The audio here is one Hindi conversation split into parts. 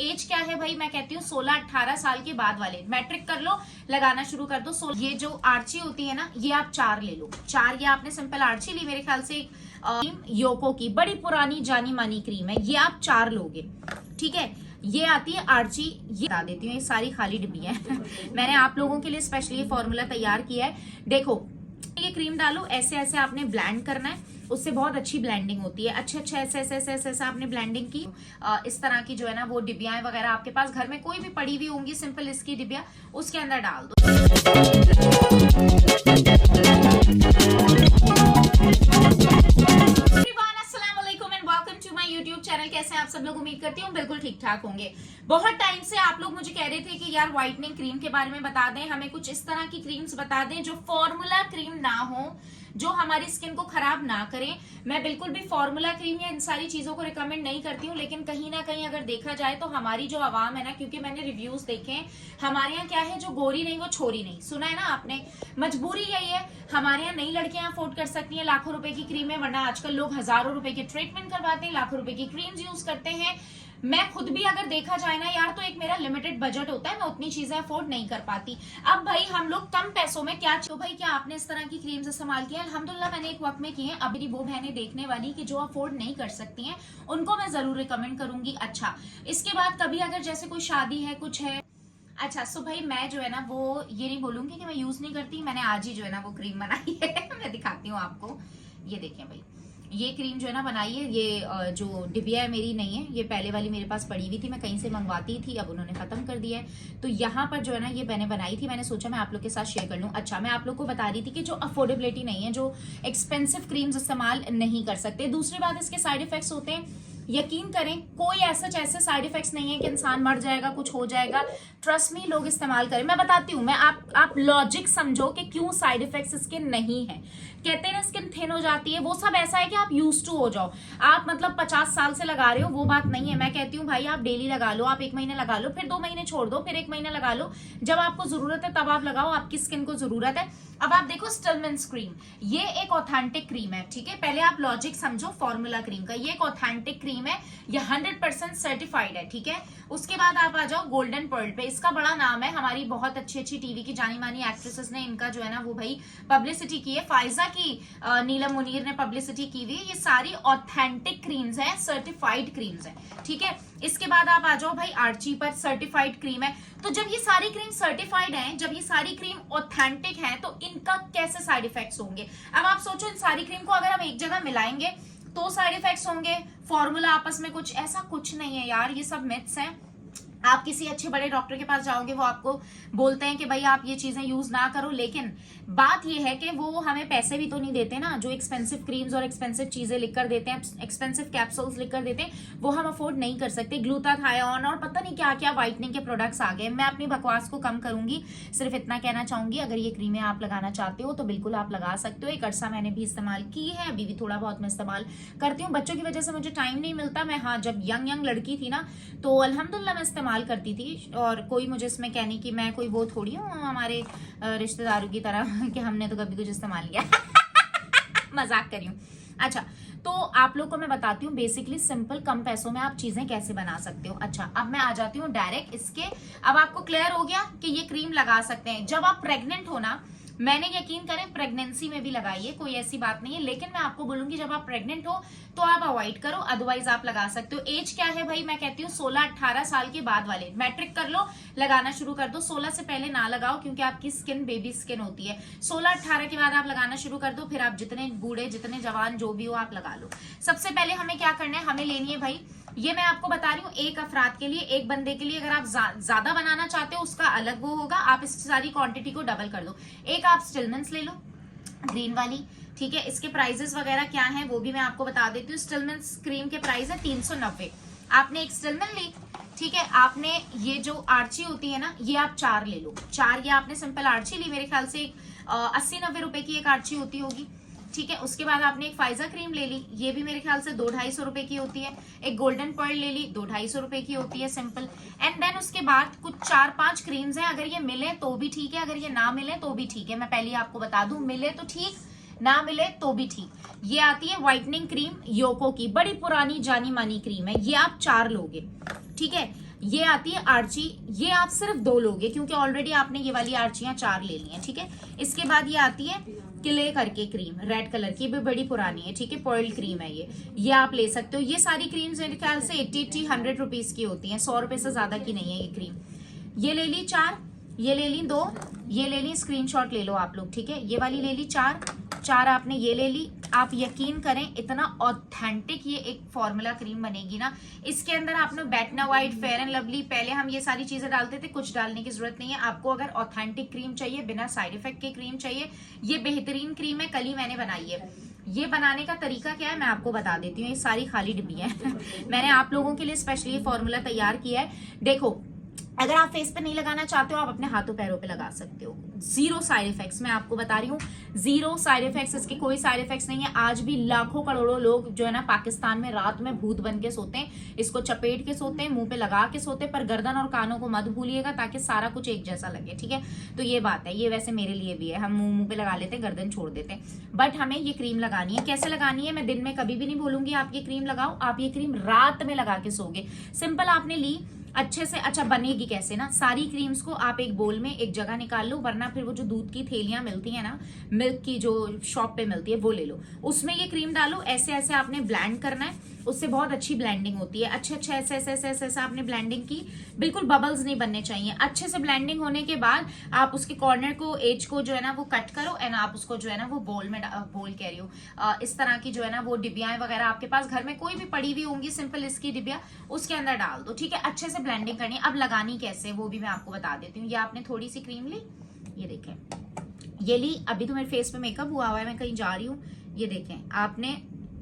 एज क्या है भाई, मैं कहती हूँ 16-18 साल के बाद वाले मैट्रिक कर लो, लगाना शुरू कर दो। ये जो आर्ची होती है ना, ये आप 4 ले लो। 4 ये आपने सिंपल आर्ची ली, मेरे ख्याल से क्रीम योको की बड़ी पुरानी जानी मानी क्रीम है, ये आप 4 लोगे, ठीक है। ये आती है आर्ची, ये बता देती हूँ, ये सारी खाली डिब्बियां हैं मैंने आप लोगों के लिए स्पेशली ये फॉर्मूला तैयार किया है। देखो ये क्रीम डालो, ऐसे ऐसे आपने ब्लेंड करना है, उससे बहुत अच्छी ब्लेंडिंग होती है। अच्छा ऐसे ऐसे ऐसे ऐसे ऐसे आपने ब्लेंडिंग की। इस तरह की जो है ना वो डिब्बियां वगैरह आपके पास घर में कोई भी पड़ी हुई होंगी, सिंपल इसकी डिब्बियां, उसके अंदर डाल दो। YouTube चैनल, कैसे हैं आप सब लोग? उम्मीद करती हूँ बिल्कुल ठीक ठाक होंगे। बहुत टाइम से आप लोग मुझे कह रहे थे कि यार व्हाइटनिंग क्रीम के बारे में बता दें, हमें कुछ इस तरह की क्रीम्स बता दें जो फॉर्मूला क्रीम ना हो, जो हमारी स्किन को खराब ना करें। मैं बिल्कुल भी फॉर्मूला क्रीम या इन सारी चीजों को रिकमेंड नहीं करती हूँ, लेकिन कहीं ना कहीं अगर देखा जाए तो हमारी जो आवाम है ना, क्योंकि मैंने रिव्यूज देखे हैं, हमारे यहाँ क्या है, जो गोरी नहीं वो छोरी नहीं, सुना है ना आपने, मजबूरी यही है। हमारे यहाँ नई लड़कियां अफोर्ड कर सकती हैं लाखों रुपए की क्रीमें, वरना आजकल लोग हजारों रुपए के ट्रीटमेंट करवाते हैं, लाखों रुपए की क्रीम्स यूज करते हैं। मैं खुद भी अगर देखा जाए ना यार, तो एक मेरा लिमिटेड बजट होता है, मैं उतनी चीजें अफोर्ड नहीं कर पाती। अब भाई हम लोग कम पैसों में क्या, तो भाई क्या आपने इस तरह की क्रीम्स इस्तेमाल किया? अल्हम्दुलिल्लाह मैंने एक वक्त में की है। अब मेरी वो बहनें देखने वाली कि जो अफोर्ड नहीं कर सकती हैं, उनको मैं जरूर रिकमेंड करूंगी। अच्छा, इसके बाद कभी अगर जैसे कोई शादी है, कुछ है, अच्छा सो भाई मैं जो है ना वो ये नहीं बोलूंगी कि मैं यूज नहीं करती, मैंने आज ही जो है ना वो क्रीम बनाई है मैं दिखाती हूँ आपको। ये देखें भाई, ये क्रीम जो है ना बनाई है, ये जो डिबिया है मेरी नहीं है, ये पहले वाली मेरे पास पड़ी हुई थी, मैं कहीं से मंगवाती थी, अब उन्होंने खत्म कर दिया है। तो यहाँ पर जो है ना ये मैंने बनाई थी, मैंने सोचा मैं आप लोग के साथ शेयर कर लूँ। अच्छा, मैं आप लोग को बता रही थी कि जो अफोर्डेबिलिटी नहीं है, जो एक्सपेंसिव क्रीम्स इस्तेमाल नहीं कर सकते। दूसरी बात, इसके साइड इफेक्ट्स होते हैं, यकीन करें कोई ऐसे साइड इफेक्ट्स नहीं है कि इंसान मर जाएगा, कुछ हो जाएगा। ट्रस्ट मी, लोग इस्तेमाल करें, मैं बताती हूँ। मैं आप लॉजिक समझो कि क्यों साइड इफेक्ट्स इसके नहीं है। कहते हैं ना स्किन थिन हो जाती है, वो सब ऐसा है कि आप यूज टू हो जाओ। आप मतलब 50 साल से लगा रहे हो, वो बात नहीं है। मैं कहती हूँ भाई आप डेली लगा लो, आप 1 महीने लगा लो, फिर 2 महीने छोड़ दो, फिर 1 महीना लगा लो, जब आपको जरूरत है तब आप लगाओ, आपकी स्किन को जरूरत है। अब आप देखो स्टिलमेंस क्रीम, ये एक ऑथेंटिक क्रीम है, ठीक है। पहले आप लॉजिक समझो फॉर्मूला क्रीम का, ये एक ऑथेंटिक क्रीम है, ये 100% सर्टिफाइड है, ठीक है। उसके बाद आप आ जाओ गोल्डन पर्ल पे, इसका बड़ा नाम है, हमारी बहुत अच्छी अच्छी टीवी की जानी मानी एक्ट्रेसेस ने इनका जो है ना वो भाई पब्लिसिटी की है। फाइजा की, नीलम मुनीर ने पब्लिसिटी की हुई है। ये सारी ऑथेंटिक क्रीम्स हैं, सर्टिफाइड क्रीम्स हैं, ठीक है। इसके बाद आप आ जाओ भाई आर्ची पर, सर्टिफाइड क्रीम है। तो जब ये सारी क्रीम सर्टिफाइड हैं, जब ये सारी क्रीम ऑथेंटिक हैं, तो इनका कैसे साइड इफेक्ट्स होंगे? अब आप सोचो, इन सारी क्रीम को अगर हम एक जगह मिलाएंगे तो साइड इफेक्ट्स होंगे, फॉर्मूला आपस में कुछ ऐसा कुछ नहीं है यार, ये सब मिथ्स हैं। आप किसी अच्छे बड़े डॉक्टर के पास जाओगे, वो आपको बोलते हैं कि भाई आप ये चीजें यूज ना करो, लेकिन बात ये है कि वो हमें पैसे भी तो नहीं देते ना। जो एक्सपेंसिव क्रीम्स और एक्सपेंसिव चीजें लिख कर देते हैं, एक्सपेंसिव कैप्सूल्स लिख कर देते हैं, वो हम अफोर्ड नहीं कर सकते। ग्लूटाथायोन और पता नहीं क्या क्या व्हाइटनिंग के प्रोडक्ट्स आ गए। मैं अपनी बकवास को कम करूंगी, सिर्फ इतना कहना चाहूंगी, अगर ये क्रीमें आप लगाना चाहते हो तो बिल्कुल आप लगा सकते हो। एक अरसा मैंने भी इस्तेमाल की है, अभी भी थोड़ा बहुत मैं इस्तेमाल करती हूँ। बच्चों की वजह से मुझे टाइम नहीं मिलता। मैं हाँ, जब यंग लड़की थी ना, तो अल्हम्दुलिल्लाह मैं इस्तेमाल करती थी, और कोई मुझे इसमें कहने की मैं कोई वो थोड़ी हूँ हमारे रिश्तेदारों की तरह कि हमने तो कभी कुछ इस्तेमाल किया मजाक करी हूँ। अच्छा, तो आप लोग को मैं बताती हूँ बेसिकली सिंपल कम पैसों में आप चीजें कैसे बना सकते हो। अच्छा, अब मैं आ जाती हूँ डायरेक्ट इसके। अब आपको क्लियर हो गया कि ये क्रीम लगा सकते हैं जब आप प्रेग्नेंट हो ना। मैंने यकीन करें प्रेगनेंसी में भी लगाई है, कोई ऐसी बात नहीं है, लेकिन मैं आपको बोलूंगी जब आप प्रेग्नेंट हो तो आप अवॉइड करो, अदरवाइज आप लगा सकते हो। एज क्या है भाई, मैं कहती हूँ 16-18 साल के बाद वाले मैट्रिक कर लो, लगाना शुरू कर दो। 16 से पहले ना लगाओ, क्योंकि आपकी स्किन बेबी स्किन होती है। 16-18 के बाद आप लगाना शुरू कर दो, फिर आप जितने बूढ़े जितने जवान जो भी हो आप लगा लो। सबसे पहले हमें क्या करना है, हमें लेनी है भाई, ये मैं आपको बता रही हूँ एक अफराद के लिए, एक बंदे के लिए। अगर आप ज्यादा बनाना चाहते हो उसका अलग वो होगा, आप इस सारी क्वांटिटी को डबल कर दो। एक आप स्टिलमेंस ले लो, ग्रीन वाली, ठीक है। इसके प्राइजेस वगैरह क्या हैं वो भी मैं आपको बता देती हूँ। स्टिलमेंस क्रीम के प्राइस है 390। आपने एक स्टिलमेंस ली, ठीक है। आपने ये जो आर्ची होती है ना, ये आप 4 ले लो। 4 ये आपने सिंपल आर्ची ली, मेरे ख्याल से 80-90 रुपए की एक आर्ची होती होगी, ठीक है। उसके बाद आपने एक फाइजा क्रीम ले ली, ये भी मेरे ख्याल से 200-250 रुपए की होती है। एक गोल्डन पर्ल ले ली, 200-250 रुपए की होती है सिंपल। एंड देन उसके बाद कुछ 4-5 क्रीम्स हैं, अगर ये मिले तो भी ठीक है, अगर ये ना मिले तो भी ठीक है। मैं पहले आपको बता दूं, मिले तो ठीक, ना मिले तो भी ठीक। ये आती है व्हाइटनिंग क्रीम योको की, बड़ी पुरानी जानी मानी क्रीम है, ये आप 4 लोगे, ठीक है। ये आती है आर्ची, ये आप सिर्फ 2 लोगे क्योंकि ऑलरेडी आपने ये वाली आर्चियां 4 ले ली हैं, ठीक है। इसके बाद ये आती है क्ले करके क्रीम, रेड कलर की, भी बड़ी पुरानी है, ठीक है, पर्ल क्रीम है ये आप ले सकते हो। ये सारी क्रीम्स मेरे ख्याल से 80-100 रुपीज की होती हैं, 100 रुपए से ज्यादा की नहीं है ये क्रीम। ये ले ली 4, ये ले ली 2, ये ले ली, स्क्रीनशॉट ले लो आप लोग, ठीक है। ये वाली ले ली 4 आपने ये ले ली। आप यकीन करें इतना ऑथेंटिक ये एक फॉर्मूला क्रीम बनेगी ना। इसके अंदर आपने बैटना वाइट, फेयर एंड लवली, पहले हम ये सारी चीजें डालते थे, कुछ डालने की जरूरत नहीं है आपको। अगर ऑथेंटिक क्रीम चाहिए, बिना साइड इफेक्ट के क्रीम चाहिए, ये बेहतरीन क्रीम है, कल ही मैंने बनाई है। ये बनाने का तरीका क्या है मैं आपको बता देती हूँ। ये सारी खाली डिब्बियां हैं मैंने आप लोगों के लिए स्पेशली ये फॉर्मूला तैयार किया है। देखो, अगर आप फेस पे नहीं लगाना चाहते हो, आप अपने हाथों पैरों पे लगा सकते हो। 0 साइड इफेक्ट्स, मैं आपको बता रही हूँ, 0 साइड इफेक्ट्स। इसके कोई साइड इफेक्ट्स नहीं है। आज भी लाखों करोड़ों लोग जो है ना पाकिस्तान में रात में भूत बन के सोते हैं, इसको चपेट के सोते हैं, मुंह पे लगा के सोते हैं, पर गर्दन और कानों को मत भूलिएगा ताकि सारा कुछ एक जैसा लगे, ठीक है। तो ये बात है, ये वैसे मेरे लिए भी है, हम मुंह पे लगा लेते हैं, गर्दन छोड़ देते हैं, बट हमें ये क्रीम लगानी है। कैसे लगानी है मैं दिन में कभी भी नहीं बोलूंगी आप ये क्रीम लगाओ, आप ये क्रीम रात में लगा के सोगे। सिंपल, आपने ली अच्छे से, अच्छा बनेगी कैसे ना, सारी क्रीम्स को आप एक बोल में एक जगह निकाल लो, वरना फिर वो जो दूध की थैलियां मिलती है ना, मिल्क की जो शॉप पे मिलती है, वो ले लो, उसमें ये क्रीम डालो। ऐसे ऐसे आपने ब्लेंड करना है, उससे बहुत अच्छी ब्लेंडिंग होती है। अच्छे अच्छे ऐसे ऐसे ऐसे ऐसे आपने ब्लेंडिंग की, बिल्कुल बबल्स नहीं बनने चाहिए। अच्छे से ब्लेंडिंग होने के बाद आप उसके कॉर्नर को, एज को जो है ना वो कट करो, एंड आप उसको जो है ना वो बोल में, बोल कह रही हूँ, इस तरह की जो है ना वो डिब्बियाएं वगैरह आपके पास घर में कोई भी पड़ी हुई होंगी, सिंपल इसकी डिब्बिया, उसके अंदर डाल दो, ठीक है। अच्छे से ब्लेंडिंग करनी है। अब लगानी कैसे वो भी मैं आपको बता देती हूँ। ये आपने थोड़ी सी क्रीम ली, ये देखें, ये ली, अभी तो मेरे फेस पे मेकअप हुआ हुआ है, मैं कहीं जा रही हूँ, ये देखें, आपने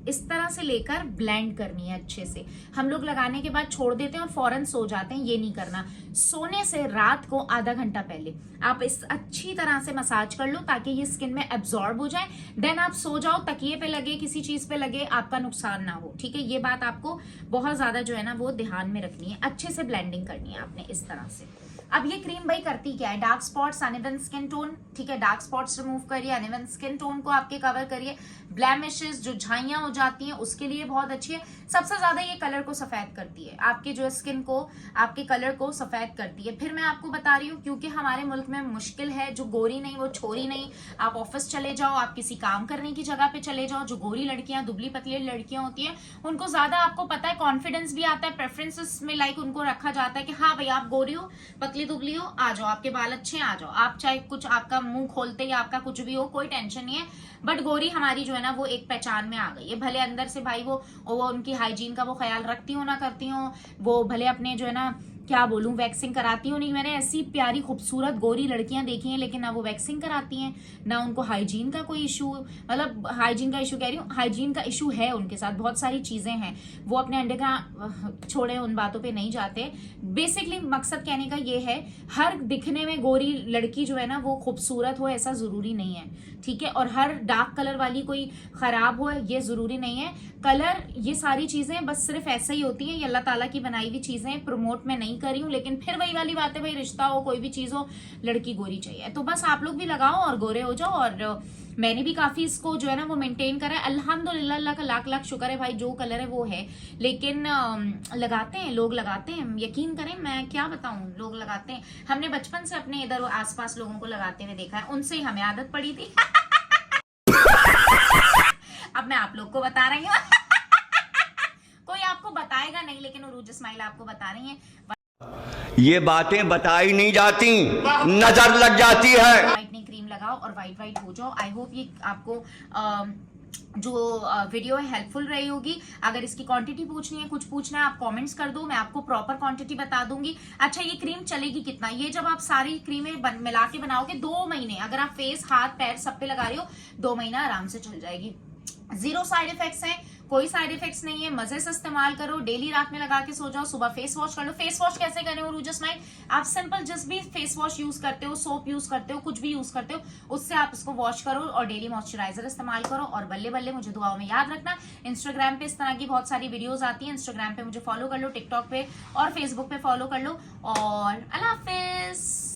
इस तरह से लेकर ब्लेंड करनी है अच्छे से। हम लोग लगाने के बाद छोड़ देते हैं और फौरन सो जाते हैं, ये नहीं करना। सोने से रात को आधा घंटा पहले आप इस अच्छी तरह से मसाज कर लो ताकि ये स्किन में एब्जॉर्ब हो जाए। देन आप सो जाओ, तकिए पे लगे, किसी चीज पे लगे, आपका नुकसान ना हो, ठीक है। ये बात आपको बहुत ज्यादा जो है ना वो ध्यान में रखनी है। अच्छे से ब्लेंडिंग करनी है आपने इस तरह से। अब ये क्रीम भाई करती क्या है, dark spots, uneven skin tone, ठीक है, डार्क स्पॉट्स रिमूव करिए, अनइवन स्किन टोन को आपके कवर करिए, ब्लैमिशेस जो झाइयां हो जाती हैं उसके लिए बहुत अच्छी है। सबसे ज्यादा ये कलर को सफेद करती है, आपके जो स्किन को, आपके कलर को सफेद करती है। फिर मैं आपको बता रही हूँ, क्योंकि हमारे मुल्क में मुश्किल है, जो गोरी नहीं वो छोरी नहीं। आप ऑफिस चले जाओ, आप किसी काम करने की जगह पे चले जाओ, जो गोरी लड़कियां, दुबली पतली लड़कियां होती हैं, उनको ज्यादा आपको पता है कॉन्फिडेंस भी आता है, प्रेफरेंसेस में लाइक उनको रखा जाता है कि हाँ भाई आप गोरी हो, पतली दुबली हो, आ जाओ, आपके बाल अच्छे, आ जाओ, आप चाहे कुछ आपका मुंह खोलते या आपका कुछ भी हो, कोई टेंशन नहीं है। बट गोरी हमारी जो है ना वो एक पहचान में आ गई है। भले अंदर से भाई वो उनकी हाइजीन का वो ख्याल रखती हो ना करती हो, वो भले अपने जो है ना क्या बोलूं वैक्सिंग कराती हूँ नहीं। मैंने ऐसी प्यारी खूबसूरत गोरी लड़कियां देखी हैं, लेकिन ना वो वैक्सिंग कराती हैं, ना उनको हाइजीन का कोई इशू, मतलब हाइजीन का इशू कह रही हूँ, हाइजीन का इशू है उनके साथ, बहुत सारी चीजें हैं, वो अपने अंडे का छोड़े, उन बातों पे नहीं जाते। बेसिकली मकसद कहने का ये है, हर दिखने में गोरी लड़की जो है ना वो खूबसूरत हो ऐसा जरूरी नहीं है, ठीक है। और हर डार्क कलर वाली कोई खराब हो ये जरूरी नहीं है। कलर, ये सारी चीजें बस सिर्फ ऐसा ही होती है, ये अल्लाह ताला की बनाई हुई चीजें, प्रमोट में नहीं कर रही हूँ, लेकिन फिर वही वाली बात है भाई, रिश्ता हो कोई भी चीज हो, लड़की गोरी चाहिए। तो बस आप लोग भी लगाओ और गोरे हो जाओ। और मैंने भी काफी इसको जो है ना वो मेंटेन करा है, अल्हम्दुलिल्लाह, अल्लाह का लाख लाख शुक्र है भाई, जो कलर है वो है। लेकिन लगाते हैं लोग, लगाते हैं, यकीन करें, मैं क्या बताऊं, लोग लगाते हैं। हमने बचपन से अपने इधर आसपास लोगों को लगाते हुए देखा है, उनसे ही हमें आदत पड़ी थी अब मैं आप लोग को बता रही हूँ कोई आपको बताएगा नहीं, लेकिन उरूज इस्माइल आपको बता रही है। ये बातें बताई नहीं जाती, नजर लग जाती है। व्हाइटनिंग क्रीम लगाओ और व्हाइट हो जाओ। आई होप ये आपको जो वीडियो है हेल्पफुल रही होगी। अगर इसकी क्वांटिटी पूछनी है, कुछ पूछना है, आप कमेंट्स कर दो, मैं आपको प्रॉपर क्वांटिटी बता दूंगी। अच्छा, ये क्रीम चलेगी कितना, ये जब आप सारी क्रीमें मिला के बनाओगे 2 महीने, अगर आप फेस, हाथ, पैर सब पे लगा रही हो, 2 महीना आराम से चल जाएगी। 0 साइड इफेक्ट्स हैं, कोई साइड इफेक्ट्स नहीं है, मजे से इस्तेमाल करो, डेली रात में लगा के सो जाओ, सुबह फेस वॉश कर लो। फेस वॉश कैसे करें उरूज इस्माइल, आप सिंपल जिस भी फेस वॉश यूज करते हो, सोप यूज करते हो, कुछ भी यूज करते हो, उससे आप इसको वॉश करो और डेली मॉइस्चराइजर इस्तेमाल करो। और बल्ले बल्ले मुझे दुआओं में याद रखना। इंस्टाग्राम पे इस तरह की बहुत सारी वीडियोस आती हैं, इंस्टाग्राम पे मुझे फॉलो कर लो, टिकटॉक पे और फेसबुक पे फॉलो कर लो। और अल्लाह हाफिज।